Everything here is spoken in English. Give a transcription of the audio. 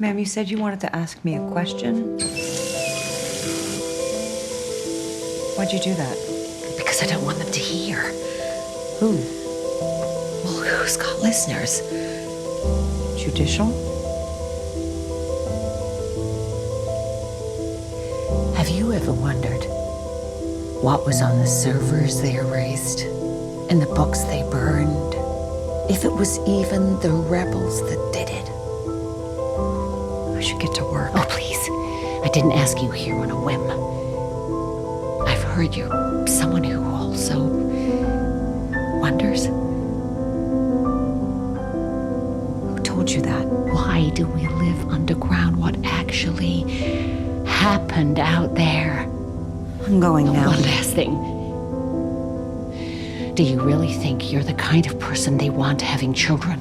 Ma'am, you said you wanted to ask me a question. Why'd you do that? Because I don't want them to hear. Who? Well, who's got listeners? Judicial? Have you ever wondered what was on the servers they erased and the books they burned? If it was even the rebels that did it? I should get to work. Oh, please. I didn't ask you here on a whim. I've heard you're someone who also wonders. Who told you that? Why do we live underground? What actually happened out there? I'm going now. One last thing. Do you really think you're the kind of person they want having children?